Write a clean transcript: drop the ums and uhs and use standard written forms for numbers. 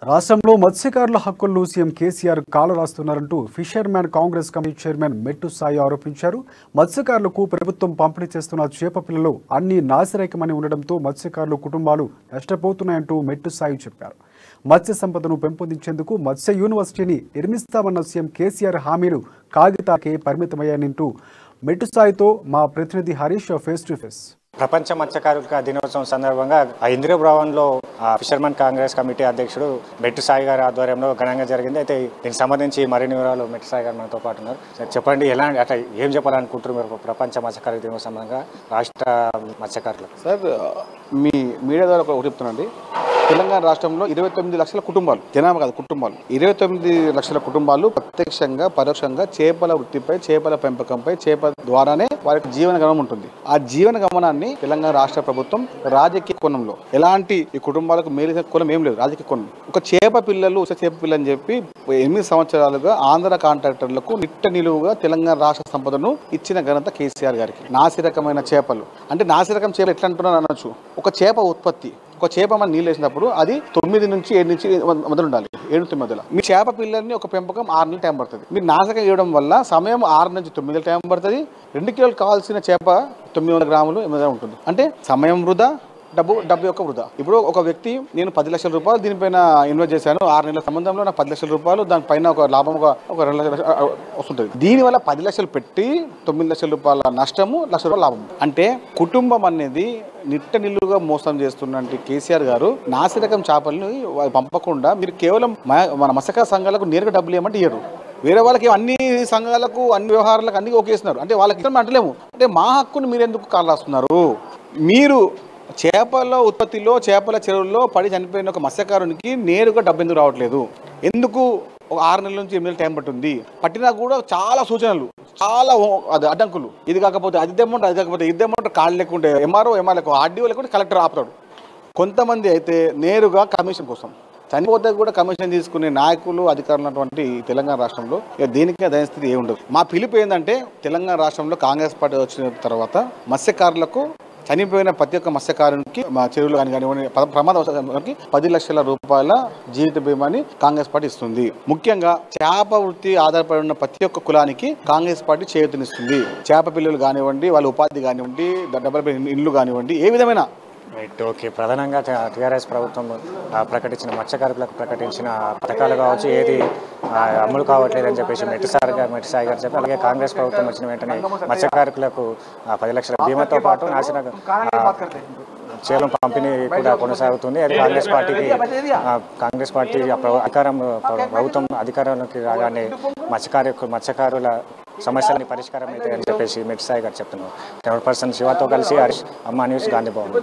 రాష్ట్రంలో మత్స్యకారుల హక్కులను సీఎం కేసీఆర్ కాలరాస్తున్నారంటూ fisherman Congress committee chairman Mettu Sai ఆరోపించారు. మత్స్యకారులకు ప్రభుత్వం పంపిణీ చేస్తున్న చేప పిల్లలు అన్ని నాసిరకమని ఉండడంతో మత్స్యకారుల కుటుంబాలు నష్టపోతున్నాయంటూ మెట్టు సాయి చెప్పారు. మత్స్య సంపదను పెంపొందించేందుకు మత్స్య యూనివర్సిటీని నిర్మిస్తామన్న సీఎం కేసీఆర్ హామీలు కాగితాకే పరిమితమయ్యాయంటూ మెట్టు సాయితో మా ప్రతినిధి హరీష్ ఫేస్ టు ఫేస్. ప్రపంచ మత్స్యకారుల దినోత్సవం సందర్భంగా ఇందిరా భవన్లో ఫిషర్మన్ కాంగ్రెస్ కమిటీ అధ్యక్షుడు మెట్టు సాయి గారి ఆధ్వర్యంలో ఘనంగా జరిగింది. అయితే దీనికి సంబంధించి మరిన్ని వివరాలు మెట్టు సాయి గారు మనతో పాటు ఉన్నారు. చెప్పండి, ఎలాంటి అట్లా ఏం చెప్పాలనుకుంటున్నారు మీరు ప్రపంచ మత్స్యకారుల దినోత్సవం సందర్భంగా రాష్ట్ర మత్స్యకారులు? సార్, మీ మీడియా ద్వారా ఒకటి చెప్తున్నాండి. తెలంగాణ రాష్ట్రంలో 29 లక్షల కుటుంబాలు, జనాభా కాదు కుటుంబాలు, 29 లక్షల కుటుంబాలు ప్రత్యక్షంగా పరోక్షంగా చేపల వృత్తిపై, చేపల పెంపకంపై, చేపల ద్వారానే వారికి జీవన గమనం ఉంటుంది. ఆ జీవన గమనాన్ని తెలంగాణ రాష్ట్ర ప్రభుత్వం రాజకీయ కోణంలో ఎలాంటి ఈ కుటుంబాలకు మేలు కోణం ఏం లేదు. రాజకీయ కోణం ఒక చేప పిల్లలు అని చెప్పి 8 సంవత్సరాలుగా ఆంధ్ర కాంట్రాక్టర్లకు నిట్ట నిలువుగా తెలంగాణ రాష్ట్ర సంపదను ఇచ్చిన ఘనత కేసీఆర్ గారికి. నాసిరకమైన చేపలు అంటే నాసిరకం చేపలు ఎట్లా అంటున్నారు అనొచ్చు. ఒక చేప ఉత్పత్తి, ఒక చేప మన నీళ్ళు వేసినప్పుడు అది 9 నుంచి 7 నుంచి మొదలు ఉండాలి. 7 మధ్యలో మీ చేప పిల్లల్ని ఒక పెంపకం 6 నెలలు టైం పడుతుంది. మీరు నాశకం వేయడం వల్ల సమయం 6 నుంచి 9 నెలలు టైం పడుతుంది. 2 కిలోలు కావాల్సిన చేప 900 గ్రాములు ఉంటుంది. అంటే సమయం వృధా, డబ్బు యొక్క వృధా. ఇప్పుడు ఒక వ్యక్తి నేను 10 లక్షల రూపాయలు దీనిపైన ఇన్వెస్ట్ చేశాను, 6 నెలల సంబంధంలో నాకు 10 లక్షల రూపాయలు, దానిపైన ఒక లాభం ఒక 2 లక్షలు వస్తుంటుంది. దీనివల్ల 10 లక్షలు పెట్టి 9 లక్షల రూపాయల నష్టము, 1 లక్ష రూపాయల లాభం. అంటే కుటుంబం అనేది నిట్ట నిల్లుగా మోసం చేస్తున్నట్టు కేసీఆర్ గారు నాసిరకం చేపలను పంపకుండా మీరు కేవలం మన మత్స్యకార సంఘాలకు నేరుగా డబ్బులు ఏమంటే ఇయ్యరు. వేరే వాళ్ళకి అన్ని సంఘాలకు అన్ని వ్యవహారాలకు అన్ని ఒకేస్తున్నారు. అంటే వాళ్ళకి ఇష్టం అంటలేము. అంటే మా హక్కును మీరు ఎందుకు కాలరాస్తున్నారు? మీరు చేపల ఉత్పత్తిలో, చేపల చెరువుల్లో పడి చనిపోయిన ఒక మత్స్యకారునికి నేరుగా డబ్బు ఎందుకు రావట్లేదు? ఎందుకు ఒక 6 నెలల నుంచి 8 నెలలు టైం పట్టింది? పట్టినా కూడా చాలా సూచనలు, చాలా అడ్డంకులు. ఇది కాకపోతే అది తెమ్మంటారు, అది కాకపోతే ఇది తెమ్మంటారు. కాళ్ళు లేకుంటే ఎంఆర్ఓ లేకుండా ఆర్డీఓ లేకుంటే కలెక్టర్ ఆపుతాడు. కొంతమంది అయితే నేరుగా కమిషన్ కోసం చనిపోతే కూడా కమిషన్ తీసుకునే నాయకులు, అధికారులు ఉన్నటువంటి తెలంగాణ రాష్ట్రంలో దేనికి దైన స్థితి ఏముండదు. మా పిలుపు ఏంటంటే తెలంగాణ రాష్ట్రంలో కాంగ్రెస్ పార్టీ వచ్చిన తర్వాత మత్స్యకారులకు, చనిపోయిన ప్రతి ఒక్క మత్స్యకారునికి మా చెరువులు కానివ్వండి ప్రమాదానికి 10 లక్షల రూపాయల జీవిత బీమాని కాంగ్రెస్ పార్టీ ఇస్తుంది. ముఖ్యంగా చేప వృత్తి ఆధారపడి ఉన్న ప్రతి ఒక్క కులానికి కాంగ్రెస్ పార్టీ చేయూతనిస్తుంది. చేప పిల్లలు కానివ్వండి, వాళ్ళ ఉపాధి కానివ్వండి, డబ్బుల ఇల్లు కానివ్వండి, ఏ విధమైన రైట్. ఓకే, ప్రధానంగా టీఆర్ఎస్ ప్రభుత్వం ప్రకటించిన మత్స్యకారులకు ప్రకటించిన పథకాలు కావచ్చు ఏది అమలు కావట్లేదని చెప్పేసి మెట్టు సాయి గారు చెప్పి, అలాగే కాంగ్రెస్ ప్రభుత్వం వచ్చిన వెంటనే మత్స్యకారులకు 10 లక్షల బీమాతో పాటు చేపల పంపిణీ కూడా కొనసాగుతుంది. అది కాంగ్రెస్ పార్టీ ప్రభుత్వం అధికారంలోకి రాగానే మత్స్యకారుల సమస్యలని పరిష్కారం అవుతాయని చెప్పేసి మెట్టు సాయి గారు చెప్తున్నారు. 100% శివతో కలిసి హరీష్, అమ్మా న్యూస్, గాంధీ భవన్.